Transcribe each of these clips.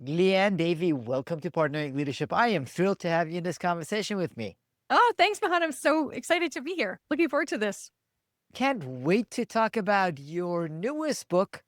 Liane Davey, welcome to Partnering Leadership. I am thrilled to have you in this conversation with me. Oh, thanks, Mahan. I'm so excited to be here. Looking forward to this. Can't wait to talk about your newest book,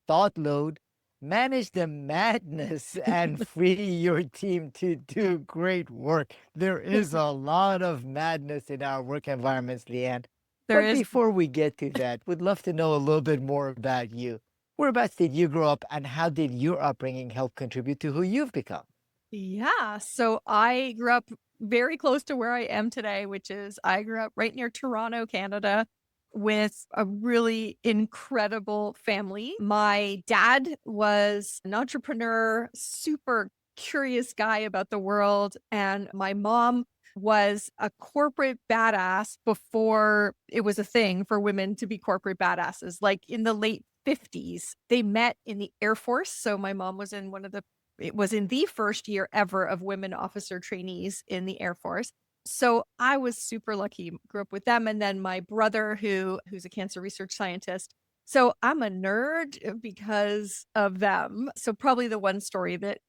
Thoughtload. Manage the madness and free your team to do great work. There is a lot of madness in our work environments, Leanne. There But is. before we get to that, we'd love to know a little bit more about you. Whereabouts did you grow up, and how did your upbringing help contribute to who you've become? Yeah. So I grew up very close to where I am today, which is I grew up right near Toronto, Canada, with a really incredible family. My dad was an entrepreneur, super curious guy about the world. And my mom was a corporate badass before it was a thing for women to be corporate badasses. Like in the late 50s, they met in the Air Force. So my mom was in it was in the first year ever of women officer trainees in the Air Force. So I was super lucky, grew up with them. And then my brother, who's a cancer research scientist. So I'm a nerd because of them. So probably the one story that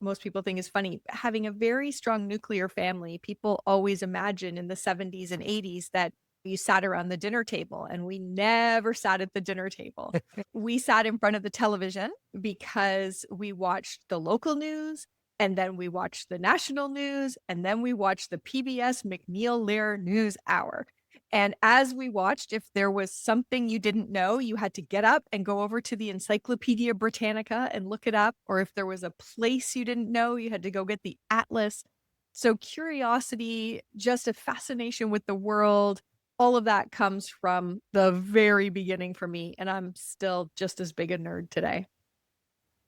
most people think is funny, having a very strong nuclear family. People always imagine in the 70s and 80s that you sat around the dinner table, and we never sat at the dinner table. We sat in front of the television because we watched the local news, and then we watched the national news, and then we watched the PBS McNeil Lear News Hour. And as we watched, if there was something you didn't know, you had to get up and go over to the Encyclopedia Britannica and look it up. Or if there was a place you didn't know, you had to go get the atlas. So curiosity, just a fascination with the world, all of that comes from the very beginning for me. And I'm still just as big a nerd today.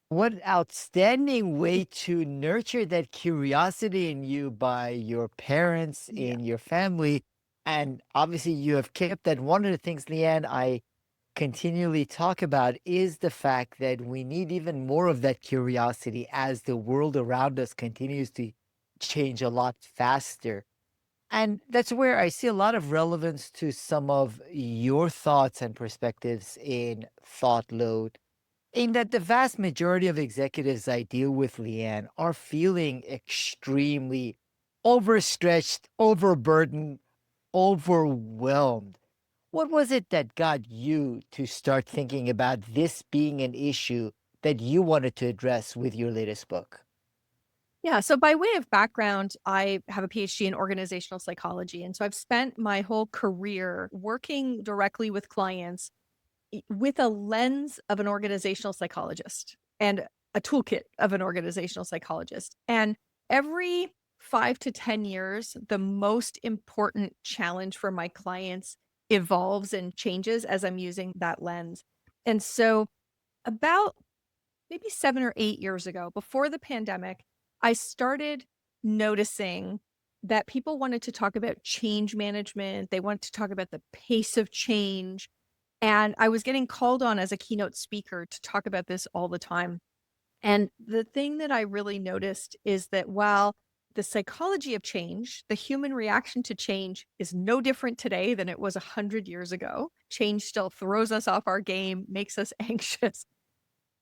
What an outstanding way to nurture that curiosity in you by your parents, Yeah. in your family. And obviously, you have kept that. One of the things, Leanne, I continually talk about is the fact that we need even more of that curiosity as the world around us continues to change a lot faster. And that's where I see a lot of relevance to some of your thoughts and perspectives in Thought Load, in that the vast majority of executives I deal with, Leanne, are feeling extremely overstretched, overburdened, overwhelmed. What was it that got you to start thinking about this being an issue that you wanted to address with your latest book? Yeah. So, by way of background, I have a PhD in organizational psychology. And so I've spent my whole career working directly with clients with a lens of an organizational psychologist and a toolkit of an organizational psychologist. And every 5 to 10 years, the most important challenge for my clients evolves and changes as I'm using that lens. And so, about maybe 7 or 8 years ago, before the pandemic, I started noticing that people wanted to talk about change management. They wanted to talk about the pace of change. And I was getting called on as a keynote speaker to talk about this all the time. And the thing that I really noticed is that while the psychology of change, the human reaction to change is no different today than it was 100 years ago. Change still throws us off our game, makes us anxious.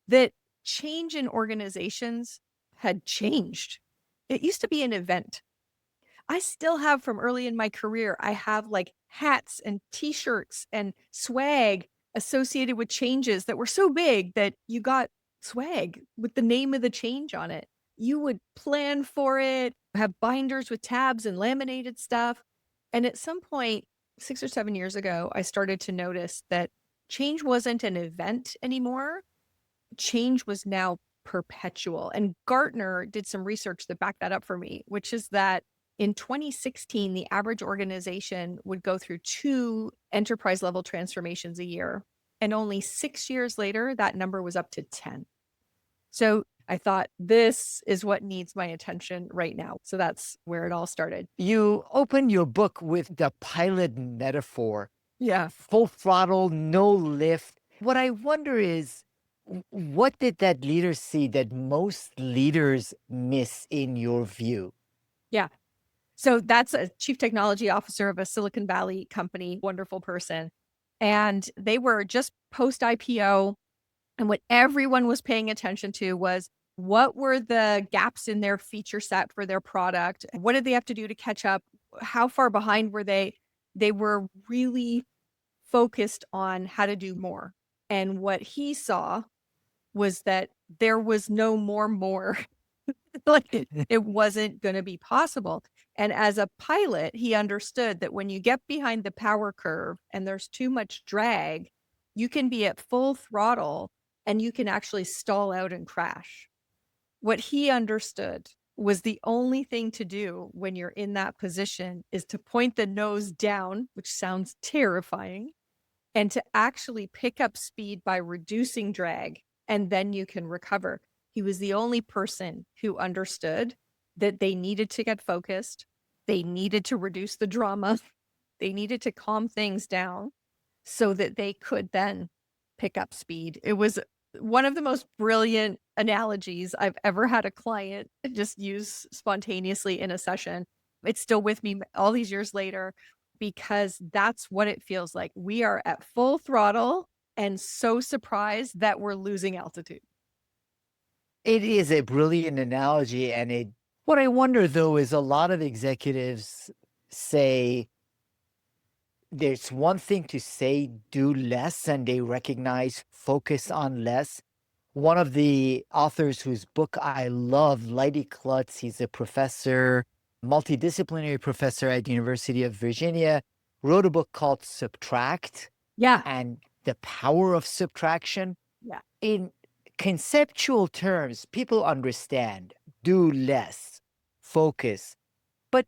That change in organizations had changed. It used to be an event. I still have from early in my career, I have like hats and t-shirts and swag associated with changes that were so big that you got swag with the name of the change on it. You would plan for it, have binders with tabs and laminated stuff. And at some point, 6 or 7 years ago, I started to notice that change wasn't an event anymore. Change was now perpetual. And Gartner did some research that backed that up for me, which is that in 2016, the average organization would go through 2 enterprise level transformations a year. And only 6 years later, that number was up to 10. So I thought, this is what needs my attention right now. So that's where it all started. You open your book with the pilot metaphor, Yeah. full throttle, no lift. What I wonder is, what did that leader see that most leaders miss in your view? Yeah. So that's a chief technology officer of a Silicon Valley company, wonderful person. And they were just post IPO. And what everyone was paying attention to was What were the gaps in their feature set for their product? What did they have to do to catch up? How far behind were they? They were really focused on how to do more. And what he saw was that there was no more. Like it wasn't going to be possible. And as a pilot, he understood that when you get behind the power curve and there's too much drag, you can be at full throttle and you can actually stall out and crash. What he understood was the only thing to do when you're in that position is to point the nose down, which sounds terrifying, and to actually pick up speed by reducing drag, and then you can recover. He was the only person who understood that they needed to get focused. They needed to reduce the drama. They needed to calm things down so that they could then pick up speed. It was one of the most brilliant analogies I've ever had a client just use spontaneously in a session. It's still with me all these years later because that's what it feels like. We are at full throttle and so surprised that we're losing altitude. It is a brilliant analogy, and what I wonder though is a lot of executives say there's one thing to say do less, and they recognize focus on less. One of the authors whose book I love, Leidy Klutz, he's a professor, multidisciplinary professor at the University of Virginia, wrote a book called Subtract Yeah. and the Power of Subtraction. Yeah. In conceptual terms, people understand do less, focus, but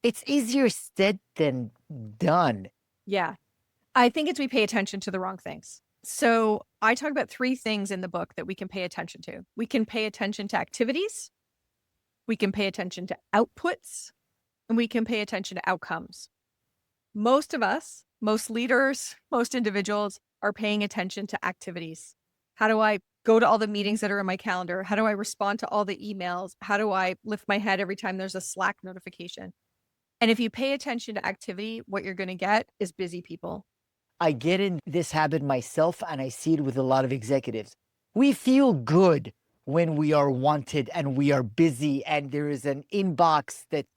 it's easier said than done. Yeah. I think it's we pay attention to the wrong things. So I talk about 3 things in the book that we can pay attention to. We can pay attention to activities, we can pay attention to outputs, and we can pay attention to outcomes. Most of us, most leaders, most individuals are paying attention to activities. How do I go to all the meetings that are in my calendar? How do I respond to all the emails? How do I lift my head every time there's a Slack notification? And if you pay attention to activity, what you're going to get is busy people. I get in this habit myself, and I see it with a lot of executives. We feel good when we are wanted and we are busy, and there is an inbox that's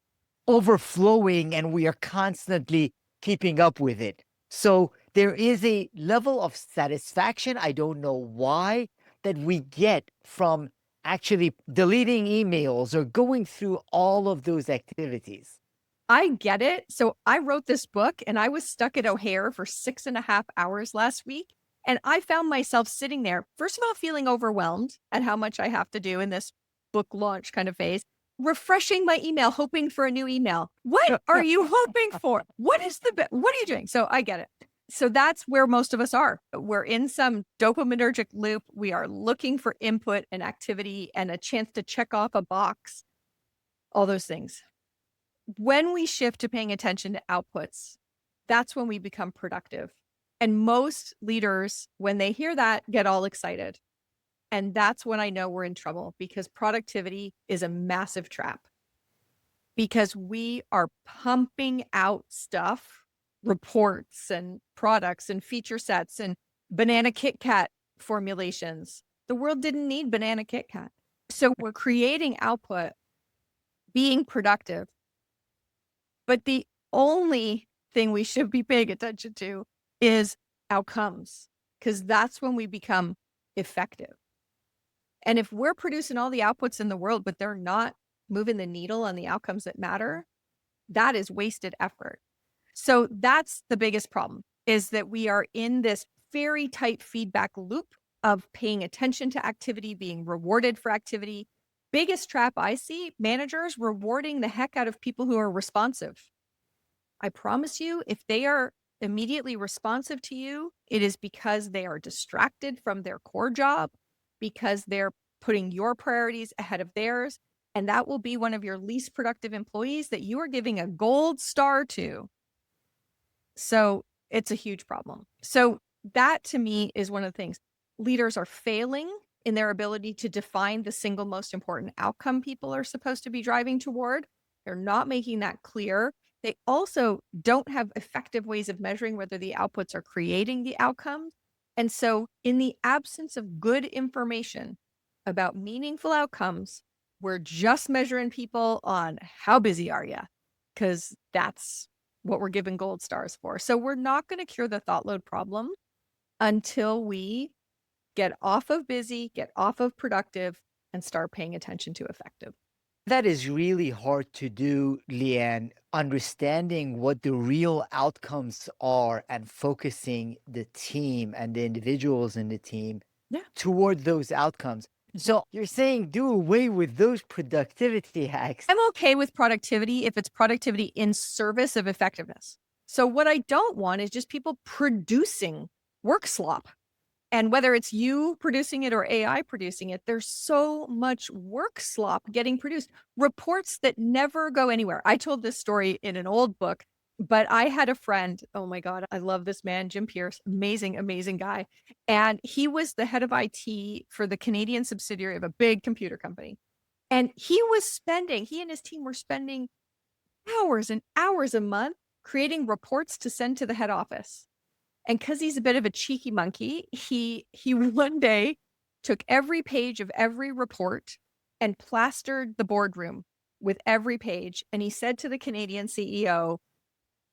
overflowing, and we are constantly keeping up with it. So there is a level of satisfaction, I don't know why, that we get from actually deleting emails or going through all of those activities. I get it. So I wrote this book and I was stuck at O'Hare for 6.5 hours last week. And I found myself sitting there, first of all, feeling overwhelmed at how much I have to do in this book launch kind of phase, refreshing my email, hoping for a new email. What are you hoping for? What are you doing? So I get it. So that's where most of us are. We're in some dopaminergic loop. We are looking for input and activity and a chance to check off a box, all those things. When we shift to paying attention to outputs, that's when we become productive. And most leaders, when they hear that, get all excited. And that's when I know we're in trouble because productivity is a massive trap. Because we are pumping out stuff, reports and products and feature sets and banana Kit Kat formulations. The world didn't need banana Kit Kat. So we're creating output, being productive. But the only thing we should be paying attention to is outcomes, because that's when we become effective. And if we're producing all the outputs in the world, but they're not moving the needle on the outcomes that matter, that is wasted effort. So that's the biggest problem, is that we are in this very tight feedback loop of paying attention to activity, being rewarded for activity. Biggest trap I see, managers rewarding the heck out of people who are responsive. I promise you, if they are immediately responsive to you, it is because they are distracted from their core job, because they're putting your priorities ahead of theirs. And that will be one of your least productive employees that you are giving a gold star to. So it's a huge problem. So that to me is one of the things. Leaders are failing in their ability to define the single most important outcome people are supposed to be driving toward. They're not making that clear. They also don't have effective ways of measuring whether the outputs are creating the outcomes. And so in the absence of good information, about meaningful outcomes, we're just measuring people on how busy are you, because that's what we're giving gold stars for. So we're not going to cure the thought load problem until we get off of busy, get off of productive, and start paying attention to effective. That is really hard to do, Leanne, understanding what the real outcomes are and focusing the team and the individuals in the team Yeah. toward those outcomes. So you're saying do away with those productivity hacks. I'm okay with productivity if it's productivity in service of effectiveness. So what I don't want is just people producing work slop. And whether it's you producing it or AI producing it, there's so much work slop getting produced. Reports that never go anywhere. I told this story in an old book, but I had a friend. Oh my God, I love this man, Jim Pierce. Amazing, amazing guy. And he was the head of IT for the Canadian subsidiary of a big computer company. And he and his team were spending hours and hours a month creating reports to send to the head office. And because he's a bit of a cheeky monkey, he one day took every page of every report and plastered the boardroom with every page. And he said to the Canadian CEO,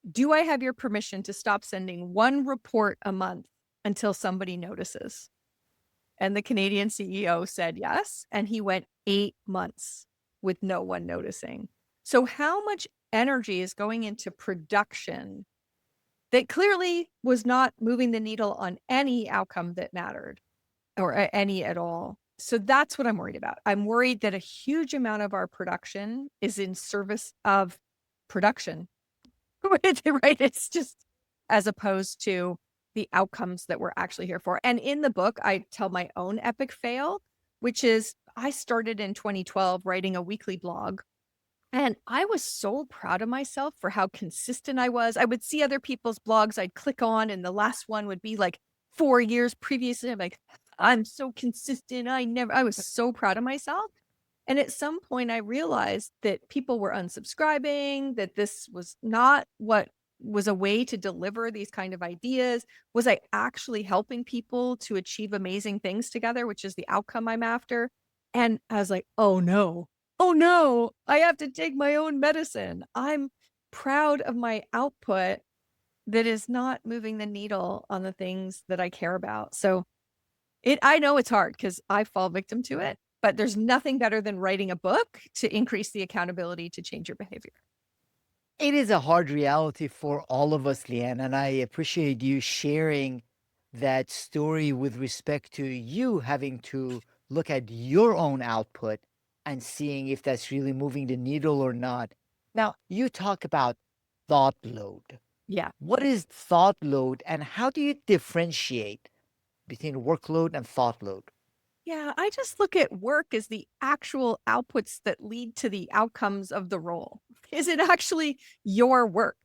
"Do I have your permission to stop sending one report a month until somebody notices?" And the Canadian CEO said yes. And he went 8 months with no one noticing. So how much energy is going into production that clearly was not moving the needle on any outcome that mattered or any at all? So that's what I'm worried about. I'm worried that a huge amount of our production is in service of production, right? It's just as opposed to the outcomes that we're actually here for. And in the book, I tell my own epic fail, which is I started in 2012 writing a weekly blog. And I was so proud of myself for how consistent I was. I would see other people's blogs I'd click on, and the last one would be like 4 years previously. I'm like, I'm so consistent. I was so proud of myself. And at some point, I realized that people were unsubscribing, that this was not what was a way to deliver these kind of ideas. Was I actually helping people to achieve amazing things together, which is the outcome I'm after? And I was like, oh no, I have to take my own medicine. I'm proud of my output that is not moving the needle on the things that I care about. So I know it's hard because I fall victim to it, but there's nothing better than writing a book to increase the accountability to change your behavior. It is a hard reality for all of us, Leanne, and I appreciate you sharing that story with respect to you having to look at your own output and seeing if that's really moving the needle or not. Now, you talk about thought load. Yeah. What is thought load and how do you differentiate between workload and thought load? Yeah, I just look at work as the actual outputs that lead to the outcomes of the role. Is it actually your work?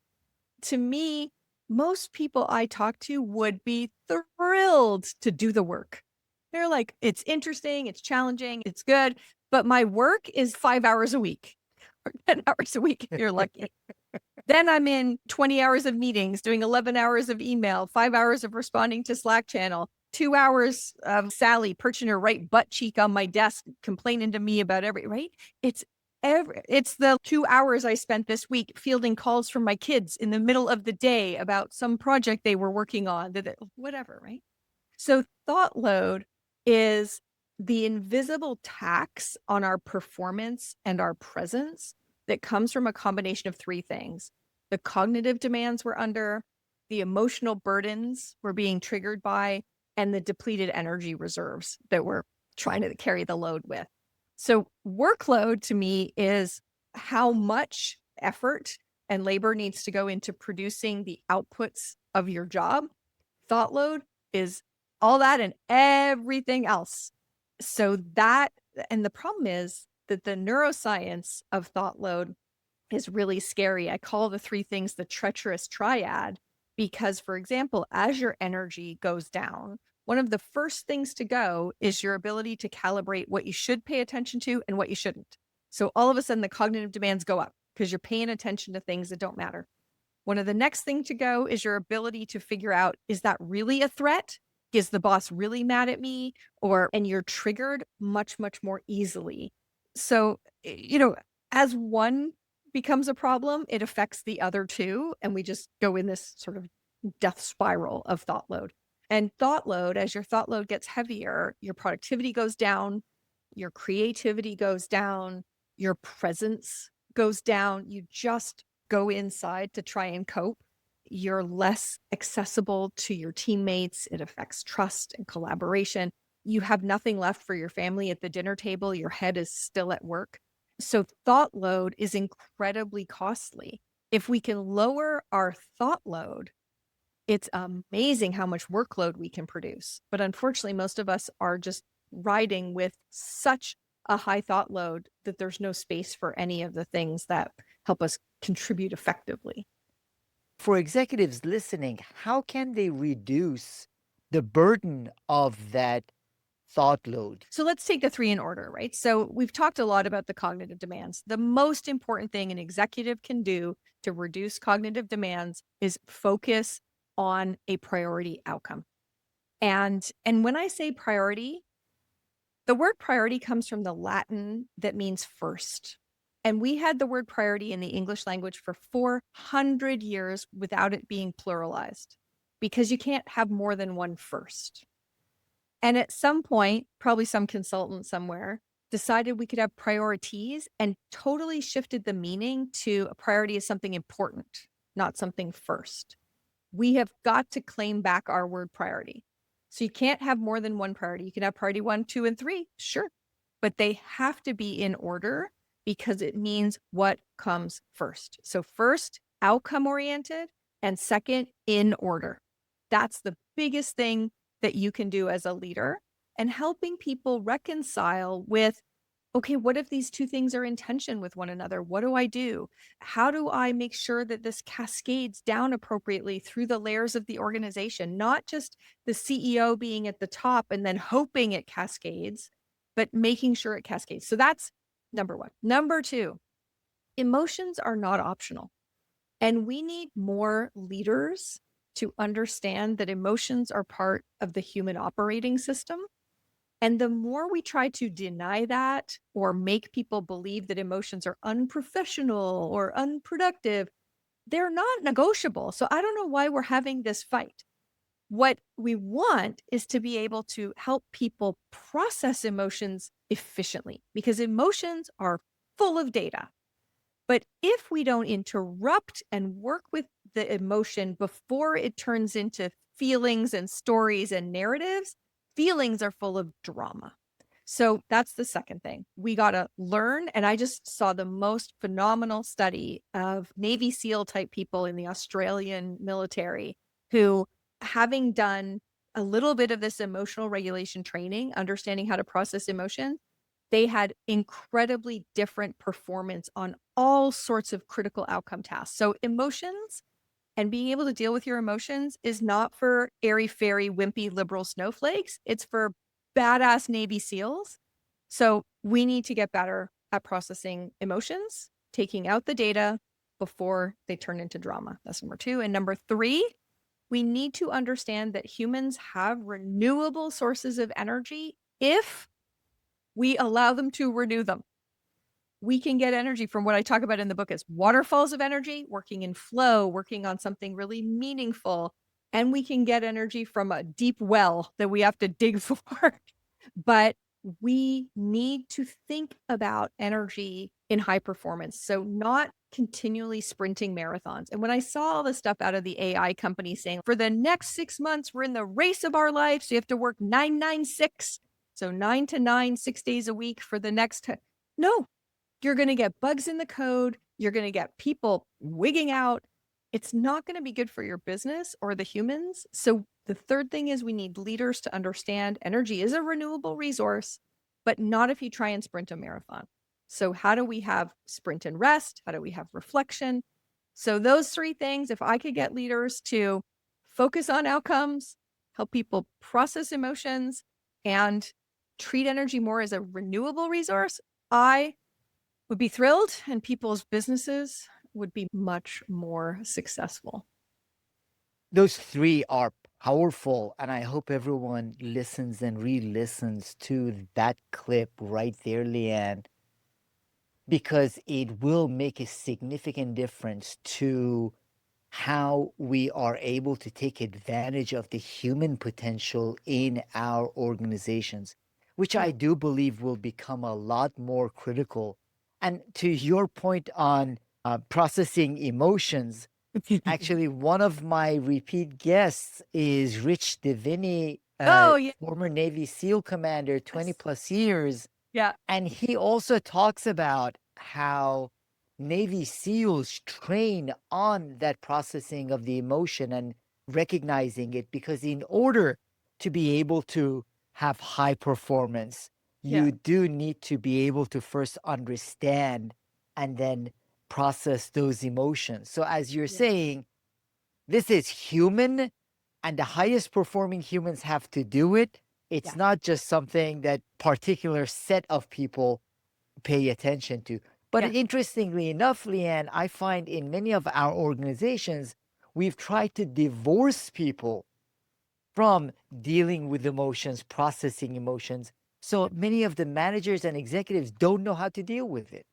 To me, most people I talk to would be thrilled to do the work. They're like, it's interesting, it's challenging, it's good, but my work is 5 hours a week or 10 hours a week if you're lucky. Then I'm in 20 hours of meetings, doing 11 hours of email, 5 hours of responding to Slack channel, 2 hours of Sally perching her right butt cheek on my desk, complaining to me about right? It's the 2 hours I spent this week fielding calls from my kids in the middle of the day about some project they were working on, whatever, right? So thought load is the invisible tax on our performance and our presence that comes from a combination of three things: the cognitive demands we're under, the emotional burdens we're being triggered by, and the depleted energy reserves that we're trying to carry the load with. So workload to me is how much effort and labor needs to go into producing the outputs of your job. Thought load is all that and everything else. So that, and the problem is that the neuroscience of thought load is really scary. I call the three things the treacherous triad because, for example, as your energy goes down, one of the first things to go is your ability to calibrate what you should pay attention to and what you shouldn't. So all of a sudden the cognitive demands go up because you're paying attention to things that don't matter. One of the next thing to go is your ability to figure out, is that really a threat? Is the boss really mad at me? And you're triggered much, much more easily. So, as one becomes a problem, it affects the other two. And we just go in this sort of death spiral of thought load. And thought load, as your thought load gets heavier, your productivity goes down, your creativity goes down, your presence goes down. You just go inside to try and cope. You're less accessible to your teammates. It affects trust and collaboration. You have nothing left for your family at the dinner table. Your head is still at work. So thought load is incredibly costly. If we can lower our thought load, it's amazing how much workload we can produce. But unfortunately, most of us are just riding with such a high thought load that there's no space for any of the things that help us contribute effectively. For executives listening, how can they reduce the burden of that thought load? So let's take the three in order, right? So we've talked a lot about the cognitive demands. The most important thing an executive can do to reduce cognitive demands is focus on a priority outcome. And when I say priority, the word priority comes from the Latin that means first. And we had the word priority in the English language for 400 years without it being pluralized, because you can't have more than one first. And at some point, probably some consultant somewhere decided we could have priorities and totally shifted the meaning to a priority as something important, not something first. We have got to claim back our word priority. So you can't have more than one priority. You can have priority 1, 2, and 3, sure, but they have to be in order because it means what comes first. So first, outcome oriented, and second, in order. That's the biggest thing that you can do as a leader, and helping people reconcile with, okay, what if these two things are in tension with one another? What do I do? How do I make sure that this cascades down appropriately through the layers of the organization, not just the CEO being at the top and then hoping it cascades, but making sure it cascades. So that's number one. Number two, emotions are not optional. And we need more leaders to understand that emotions are part of the human operating system. And the more we try to deny that or make people believe that emotions are unprofessional or unproductive, they're not negotiable. So I don't know why we're having this fight. What we want is to be able to help people process emotions efficiently, because emotions are full of data. But if we don't interrupt and work with the emotion before it turns into feelings and stories and narratives, feelings are full of drama. So that's the second thing. We got to learn. And I just saw the most phenomenal study of Navy SEAL type people in the Australian military who, having done a little bit of this emotional regulation training, understanding how to process emotion, they had incredibly different performance on all sorts of critical outcome tasks. So emotions and being able to deal with your emotions is not for airy-fairy, wimpy, liberal snowflakes. It's for badass Navy SEALs. So we need to get better at processing emotions, taking out the data before they turn into drama. That's number two. And number three, we need to understand that humans have renewable sources of energy if we allow them to renew them. We can get energy from what I talk about in the book as waterfalls of energy, working in flow, working on something really meaningful. And we can get energy from a deep well that we have to dig for. But we need to think about energy in high performance. So not continually sprinting marathons. And when I saw all this stuff out of the AI company saying, for the next 6 months, we're in the race of our lives. So you have to work 996. So 9 to 9, 6 days a week for the next. No, you're going to get bugs in the code. You're going to get people wigging out. It's not going to be good for your business or the humans. So the third thing is we need leaders to understand energy is a renewable resource, but not if you try and sprint a marathon. So how do we have sprint and rest? How do we have reflection? So those three things, if I could get leaders to focus on outcomes, help people process emotions, and treat energy more as a renewable resource, I would be thrilled and people's businesses would be much more successful. Those three are Powerful. And I hope everyone listens and re-listens to that clip right there, Leanne, because it will make a significant difference to how we are able to take advantage of the human potential in our organizations, which Yeah. I do believe will become a lot more critical. And to your point on processing emotions, actually, one of my repeat guests is Rich Divini, Oh, yeah. former Navy SEAL commander, 20 Yes. plus years. Yeah. And he also talks about how Navy SEALs train on that processing of the emotion and recognizing it, because in order to be able to have high performance, Yeah. you do need to be able to first understand and then process those emotions. So, as you're Yeah. saying, this is human, and the highest performing humans have to do it. It's Yeah. not just something that particular set of people pay attention to. But Yeah. interestingly enough, Leanne, I find in many of our organizations, we've tried to divorce people from dealing with emotions, processing emotions. So many of the managers and executives don't know how to deal with it.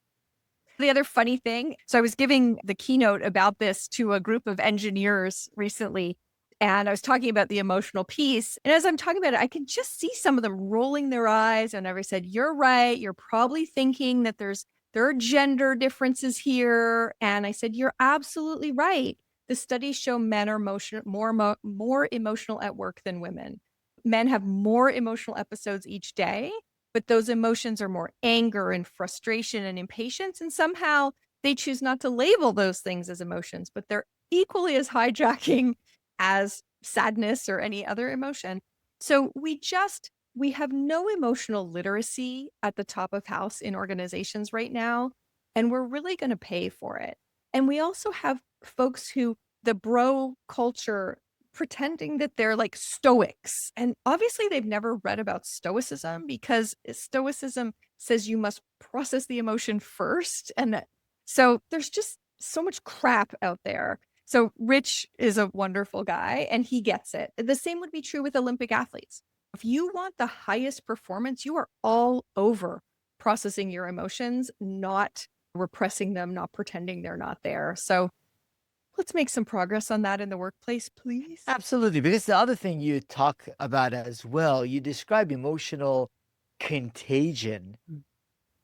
The other funny thing, so I was giving the keynote about this to a group of engineers recently, and I was talking about the emotional piece. And as I'm talking about it, I can just see some of them rolling their eyes. And I said, "You're right. You're probably thinking that there are gender differences here." And I said, "You're absolutely right. The studies show men are more emotional at work than women. Men have more emotional episodes each day, but those emotions are more anger and frustration and impatience. And somehow they choose not to label those things as emotions, but they're equally as hijacking as sadness or any other emotion. So we have no emotional literacy at the top of house in organizations right now, and we're really going to pay for it. And we also have folks who the bro culture pretending that they're like stoics. And obviously, they've never read about stoicism because stoicism says you must process the emotion first. So there's just so much crap out there. So Rich is a wonderful guy and he gets it. The same would be true with Olympic athletes. If you want the highest performance, you are all over processing your emotions, not repressing them, not pretending they're not there. So let's make some progress on that in the workplace, please. Absolutely. Because the other thing you talk about as well, you describe emotional contagion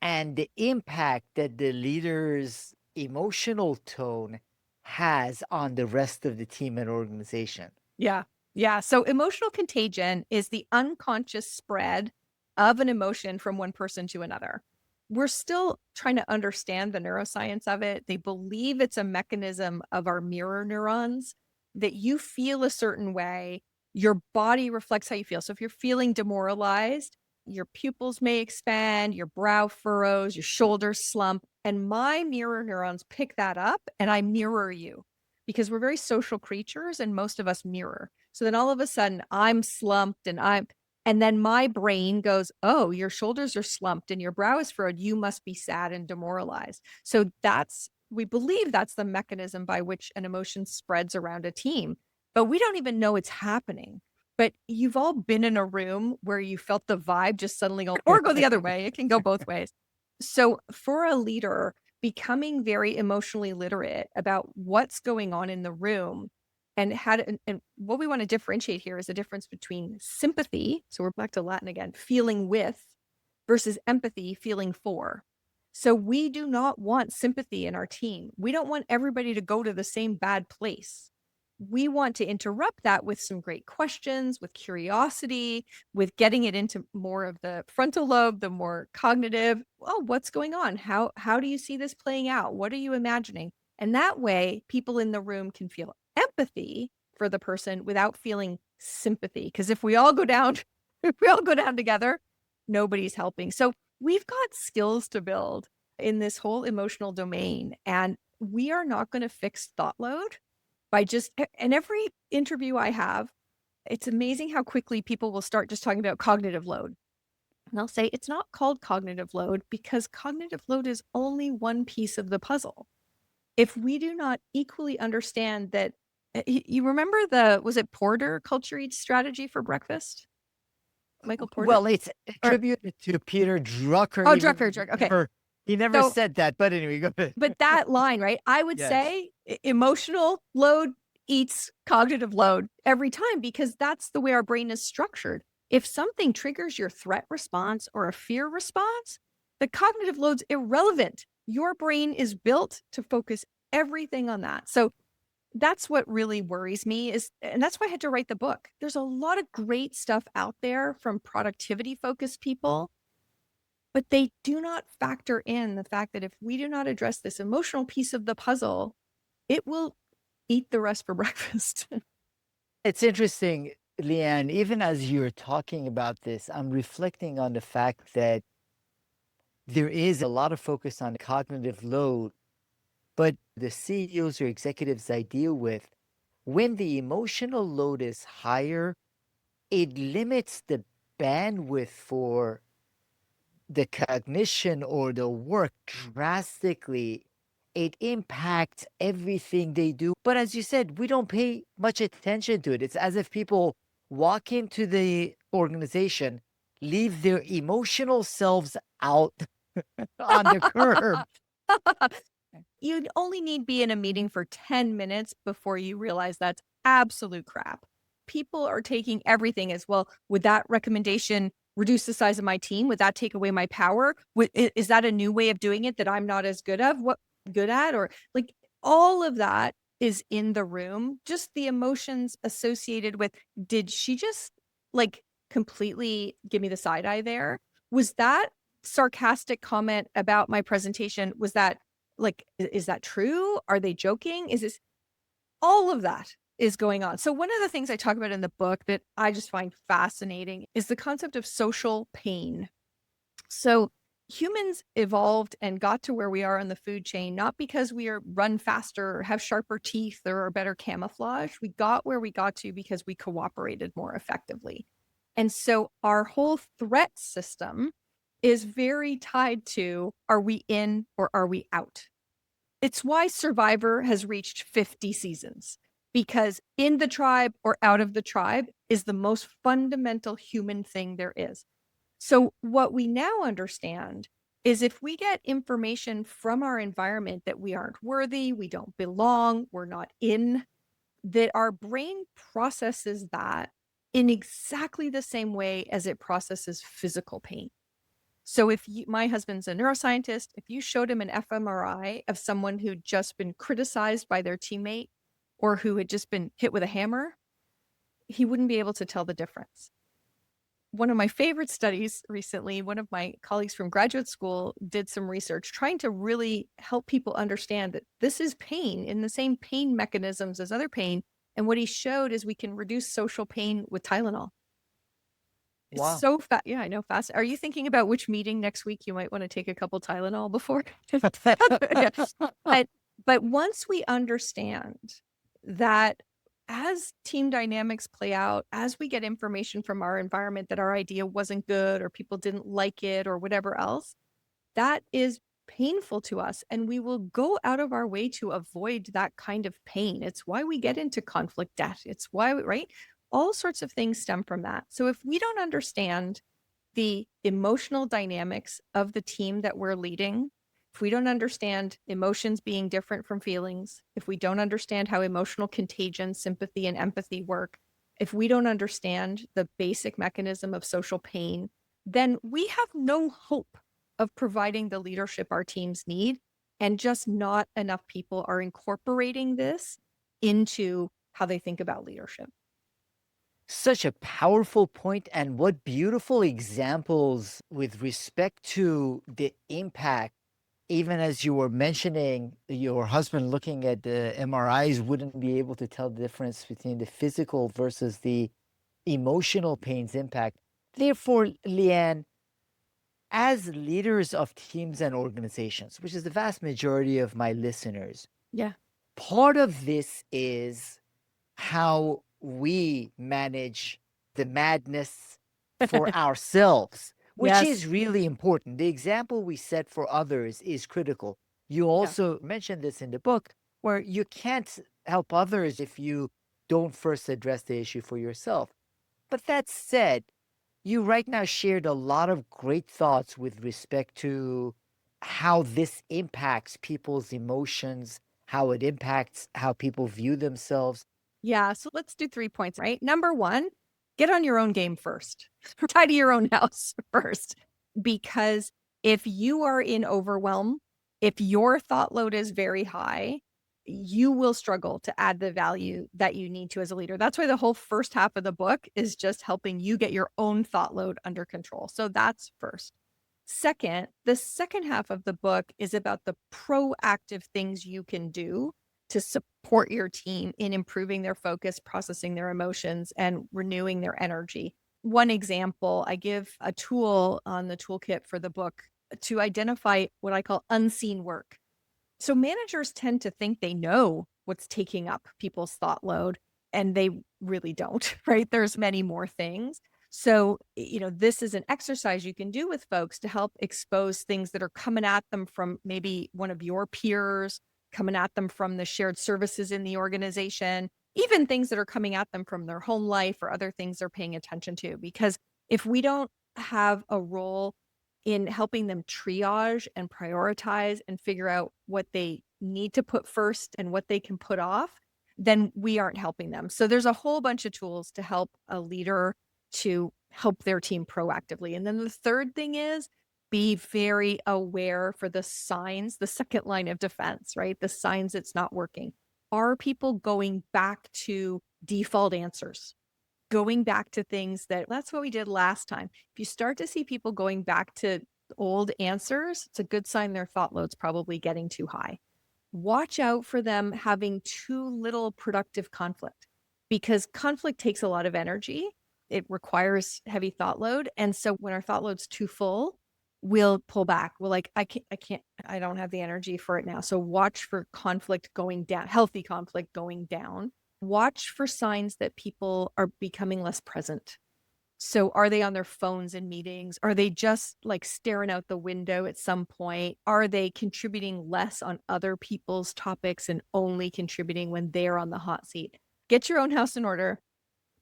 and the impact that the leader's emotional tone has on the rest of the team and organization. Yeah. Yeah. So emotional contagion is the unconscious spread of an emotion from one person to another. We're still trying to understand the neuroscience of it. They believe it's a mechanism of our mirror neurons that you feel a certain way, your body reflects how you feel. So if you're feeling demoralized, your pupils may expand, your brow furrows, your shoulders slump, and my mirror neurons pick that up and I mirror you because we're very social creatures and most of us mirror. So then all of a sudden I'm slumped and then my brain goes, "Oh, your shoulders are slumped and your brow is furrowed. You must be sad and demoralized." So we believe that's the mechanism by which an emotion spreads around a team, but we don't even know it's happening. But you've all been in a room where you felt the vibe just suddenly go, or go the other way. It can go both ways. So for a leader, becoming very emotionally literate about what's going on in the room and and what we want to differentiate here is the difference between sympathy, so we're back to Latin again, feeling with, versus empathy, feeling for. So we do not want sympathy in our team. We don't want everybody to go to the same bad place. We want to interrupt that with some great questions, with curiosity, with getting it into more of the frontal lobe, the more cognitive. Oh, what's going on? How do you see this playing out? What are you imagining? And that way, people in the room can feel empathy for the person without feeling sympathy. Because if we all go down, if we all go down together, nobody's helping. So we've got skills to build in this whole emotional domain, and we are not going to fix thought load by just and every interview I have, it's amazing how quickly people will start just talking about cognitive load. And I'll say it's not called cognitive load because cognitive load is only one piece of the puzzle. If we do not equally understand that You remember was it Porter culture eats strategy for breakfast? Michael Porter? Well, it's Or attributed to Peter Drucker, oh, even though Drucker, okay. he never So, said that. But anyway, go ahead. but that line, right? I would Yes. say emotional load eats cognitive load every time because that's the way our brain is structured. If something triggers your threat response or a fear response, the cognitive load's irrelevant. Your brain is built to focus everything on that. So that's what really worries me and that's why I had to write the book. There's a lot of great stuff out there from productivity focused people, but they do not factor in the fact that if we do not address this emotional piece of the puzzle, it will eat the rest for breakfast. It's interesting, Leanne, even as you're talking about this, I'm reflecting on the fact that there is a lot of focus on cognitive load, but the CEOs or executives I deal with, when the emotional load is higher, it limits the bandwidth for the cognition or the work drastically. It impacts everything they do. But as you said, we don't pay much attention to it. It's as if people walk into the organization, leave their emotional selves out on the curb. You'd only need be in a meeting for 10 minutes before you realize that's absolute crap. People are taking everything as well. Would that recommendation reduce the size of my team? Would that take away my power? Is that a new way of doing it that I'm not as good at? Or like all of that is in the room. Just the emotions associated with, did she just like completely give me the side eye there? Was that sarcastic comment about my presentation? Was that like, is that true? Are they joking? Is this all of that is going on? So, one of the things I talk about in the book that I just find fascinating is the concept of social pain. So, humans evolved and got to where we are in the food chain, not because we are run faster or have sharper teeth or are better camouflage. We got where we got to because we cooperated more effectively. And so, our whole threat system is very tied to, are we in or are we out? It's why Survivor has reached 50 seasons, because in the tribe or out of the tribe is the most fundamental human thing there is. So, what we now understand is if we get information from our environment that we aren't worthy, we don't belong, we're not in, that our brain processes that in exactly the same way as it processes physical pain. So my husband's a neuroscientist, if you showed him an fMRI of someone who'd just been criticized by their teammate or who had just been hit with a hammer, he wouldn't be able to tell the difference. One of my favorite studies recently, one of my colleagues from graduate school did some research trying to really help people understand that this is pain in the same pain mechanisms as other pain. And what he showed is we can reduce social pain with Tylenol. It's Wow. so fast. Yeah, I know, fast. Are you thinking about which meeting next week you might want to take a couple Tylenol before? Yeah. But once we understand that as team dynamics play out, as we get information from our environment that our idea wasn't good or people didn't like it or whatever else, that is painful to us. And we will go out of our way to avoid that kind of pain. It's why we get into conflict debt. It's why, right? All sorts of things stem from that. So if we don't understand the emotional dynamics of the team that we're leading, if we don't understand emotions being different from feelings, if we don't understand how emotional contagion, sympathy, and empathy work, if we don't understand the basic mechanism of social pain, then we have no hope of providing the leadership our teams need. And just not enough people are incorporating this into how they think about leadership. Such a powerful point, and what beautiful examples with respect to the impact. Even as you were mentioning your husband looking at the MRIs wouldn't be able to tell the difference between the physical versus the emotional pain's impact. Therefore, Leanne, as leaders of teams and organizations, which is the vast majority of my listeners, Yeah. part of this is how we manage the madness for ourselves, which Yes. is really important. The example we set for others is critical. You Yeah. also mentioned this in the book, where you can't help others if you don't first address the issue for yourself. But that said, you right now shared a lot of great thoughts with respect to how this impacts people's emotions, how it impacts how people view themselves. Yeah, so let's do 3 points, right? Number 1, get on your own game first. Tidy your own house first, because if you are in overwhelm, if your thought load is very high, you will struggle to add the value that you need to as a leader. That's why the whole first half of the book is just helping you get your own thought load under control. So that's first. Second, the second half of the book is about the proactive things you can do to support your team in improving their focus, processing their emotions, and renewing their energy. One example, I give a tool on the toolkit for the book to identify what I call unseen work. So managers tend to think they know what's taking up people's thought load, and they really don't, right? There's many more things. So, this is an exercise you can do with folks to help expose things that are coming at them from maybe one of your peers, coming at them from the shared services in the organization, even things that are coming at them from their home life or other things they're paying attention to. Because if we don't have a role in helping them triage and prioritize and figure out what they need to put first and what they can put off, then we aren't helping them. So there's a whole bunch of tools to help a leader to help their team proactively. And then the third thing is be very aware for the signs, the second line of defense, right? The signs it's not working. Are people going back to default answers? Going back to things that's what we did last time. If you start to see people going back to old answers, it's a good sign their thought load's probably getting too high. Watch out for them having too little productive conflict, because conflict takes a lot of energy. It requires heavy thought load. And so when our thought load's too full, we'll pull back. We're like, I don't have the energy for it now. So watch for conflict going down, healthy conflict going down. Watch for signs that people are becoming less present. So are they on their phones in meetings? Are they just like staring out the window at some point? Are they contributing less on other people's topics and only contributing when they're on the hot seat? Get your own house in order.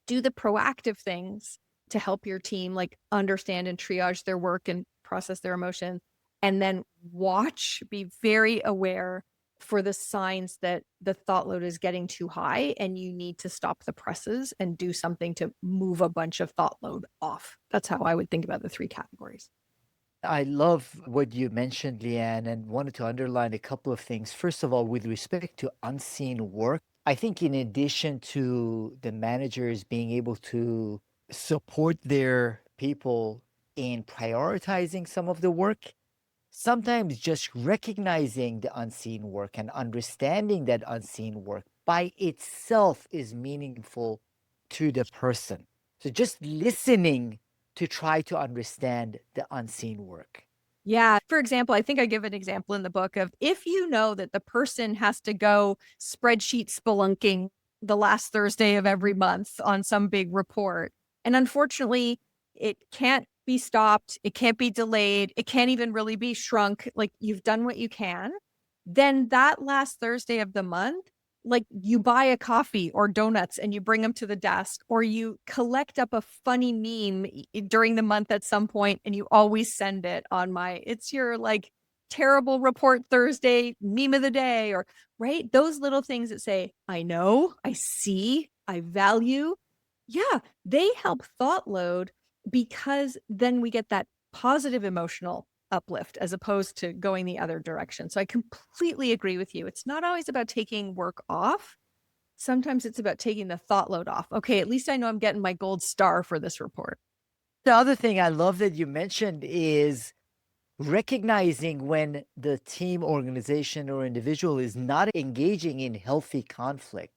Do the proactive things to help your team like understand and triage their work and process their emotions. And then watch, be very aware for the signs that the thought load is getting too high and you need to stop the presses and do something to move a bunch of thought load off. That's how I would think about the 3 categories. I love what you mentioned, Leanne, and wanted to underline a couple of things. First of all, with respect to unseen work, I think in addition to the managers being able to support their people in prioritizing some of the work, sometimes just recognizing the unseen work and understanding that unseen work by itself is meaningful to the person. So just listening to try to understand the unseen work. Yeah. For example, I think I give an example in the book of if you know that the person has to go spreadsheet spelunking the last Thursday of every month on some big report, and unfortunately, it can't be stopped, it can't be delayed, it can't even really be shrunk, like you've done what you can, then that last Thursday of the month, like you buy a coffee or donuts and you bring them to the desk, or you collect up a funny meme during the month at some point and you always send it on it's your like terrible report Thursday meme of the day, or right. Those little things that say, I know, I see, I value. Yeah, they help thought load, because then we get that positive emotional uplift as opposed to going the other direction. So I completely agree with you. It's not always about taking work off. Sometimes it's about taking the thought load off. Okay, at least I know I'm getting my gold star for this report. The other thing I love that you mentioned is recognizing when the team, organization, or individual is not engaging in healthy conflict.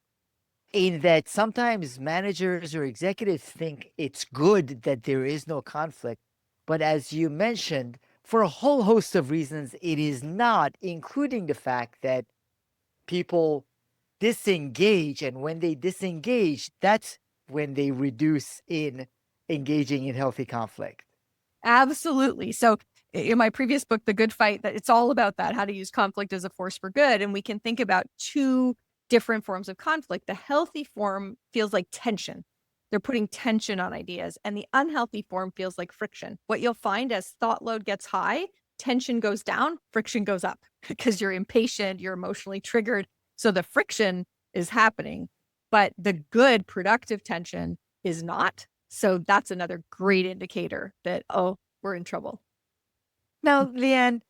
In that sometimes managers or executives think it's good that there is no conflict. But as you mentioned, for a whole host of reasons, it is not, including the fact that people disengage. And when they disengage, that's when they reduce in engaging in healthy conflict. Absolutely. So in my previous book, The Good Fight, that it's all about that, how to use conflict as a force for good. And we can think about 2 different forms of conflict. The healthy form feels like tension. They're putting tension on ideas, and the unhealthy form feels like friction. What you'll find as thought load gets high, tension goes down, friction goes up because you're impatient, you're emotionally triggered. So the friction is happening, but the good productive tension is not. So that's another great indicator that, oh, we're in trouble. Now, Leanne,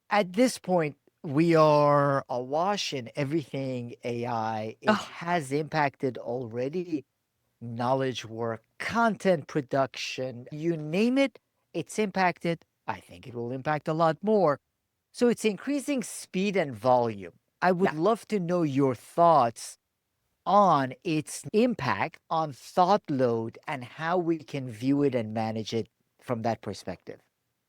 at this point, we are awash in everything AI. It Oh, has impacted already knowledge work, content production, you name it, it's impacted. I think it will impact a lot more. So it's increasing speed and volume. I would yeah. love to know your thoughts on its impact on thought load and how we can view it and manage it from that perspective.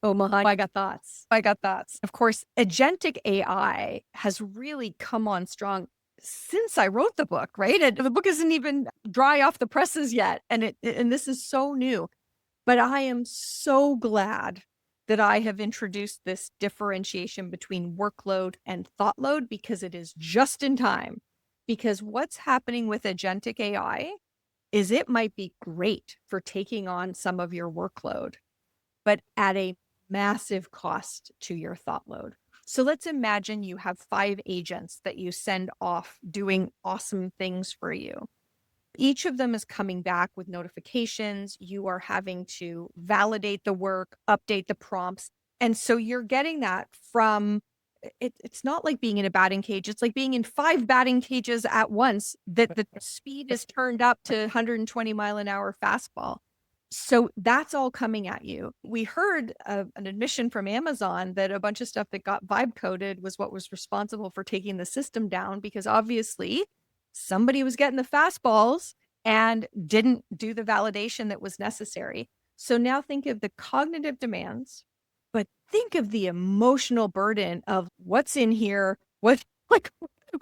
Oh, Mahan, I got thoughts. I got thoughts. Of course, agentic AI has really come on strong since I wrote the book, right? And the book isn't even dry off the presses yet. And this is so new. But I am so glad that I have introduced this differentiation between workload and thought load because it is just in time. Because what's happening with agentic AI is it might be great for taking on some of your workload, but at a massive cost to your thought load. So let's imagine you have 5 agents that you send off doing awesome things for you. Each of them is coming back with notifications. You are having to validate the work, update the prompts. And so you're getting that from it's not like being in a batting cage. It's like being in 5 batting cages at once that the speed is turned up to 120-mile-an-hour fastball. So that's all coming at you. We heard an admission from Amazon that a bunch of stuff that got vibe coded was what was responsible for taking the system down because obviously somebody was getting the fastballs and didn't do the validation that was necessary. So now think of the cognitive demands, but think of the emotional burden of what's in here, what like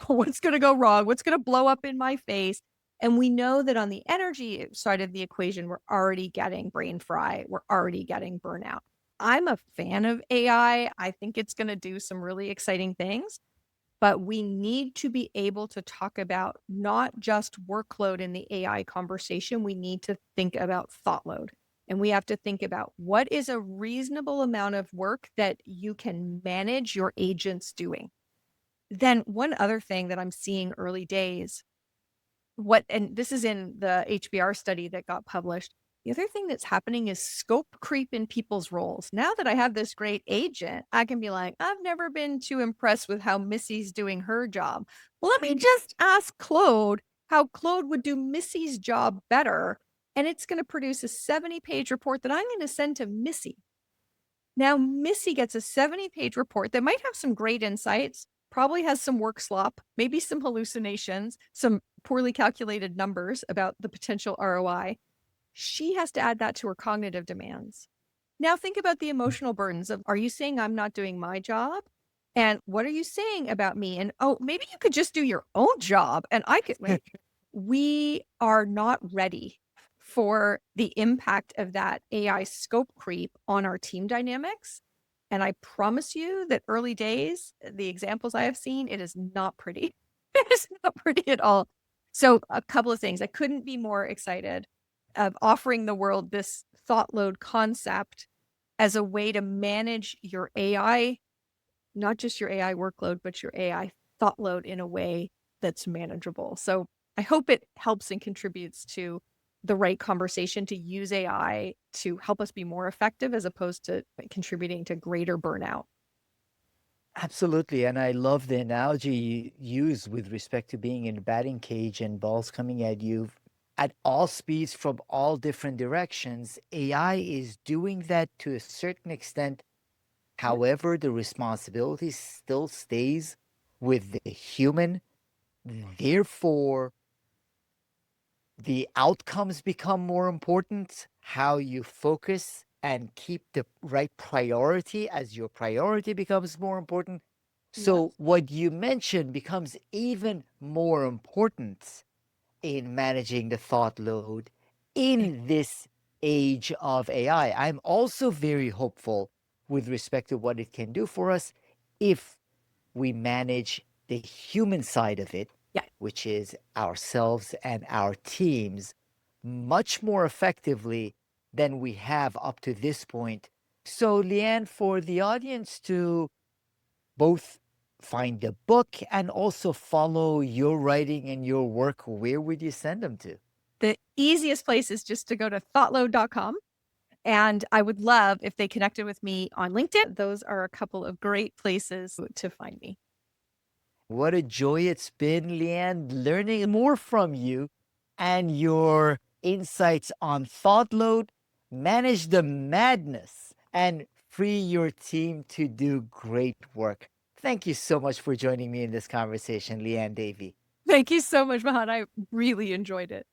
what's going to go wrong, what's going to blow up in my face. And we know that on the energy side of the equation, we're already getting brain fry. We're already getting burnout. I'm a fan of AI. I think it's going to do some really exciting things, but we need to be able to talk about not just workload in the AI conversation. We need to think about thought load. And we have to think about what is a reasonable amount of work that you can manage your agents doing. Then, one other thing that I'm seeing early days and this is in the HBR study that got published. The other thing that's happening is scope creep in people's roles. Now that I have this great agent, I can be like, I've never been too impressed with how Missy's doing her job. Well, let me just ask Claude how Claude would do Missy's job better. And it's going to produce a 70-page report that I'm going to send to Missy. Now, Missy gets a 70-page report that might have some great insights, probably has some work slop, maybe some hallucinations, some poorly calculated numbers about the potential ROI. She has to add that to her cognitive demands. Now think about the emotional burdens of, are you saying I'm not doing my job? And what are you saying about me? And oh, maybe you could just do your own job and I could like we are not ready for the impact of that AI scope creep on our team dynamics. And I promise you that early days, the examples I have seen, it is not pretty. It is not pretty at all. So a couple of things. I couldn't be more excited of offering the world this thought load concept as a way to manage your AI, not just your AI workload, but your AI thought load in a way that's manageable. So I hope it helps and contributes to the right conversation to use AI to help us be more effective as opposed to contributing to greater burnout. Absolutely. And I love the analogy you use with respect to being in a batting cage and balls coming at you at all speeds from all different directions. AI is doing that to a certain extent. Yeah. However, the responsibility still stays with the human. Therefore, the outcomes become more important, how you focus and keep the right priority as your priority becomes more important. So, Yes. what you mentioned becomes even more important in managing the thought load in this age of AI. I'm also very hopeful with respect to what it can do for us if we manage the human side of it Yeah. which is ourselves and our teams, much more effectively than we have up to this point. So, Liane, for the audience to both find the book and also follow your writing and your work, where would you send them to? The easiest place is just to go to thoughtload.com. And I would love if they connected with me on LinkedIn. Those are a couple of great places to find me. What a joy it's been, Liane, learning more from you and your insights on Thoughtload, manage the madness, and free your team to do great work. Thank you so much for joining me in this conversation, Liane Davey. Thank you so much, Mahan. I really enjoyed it.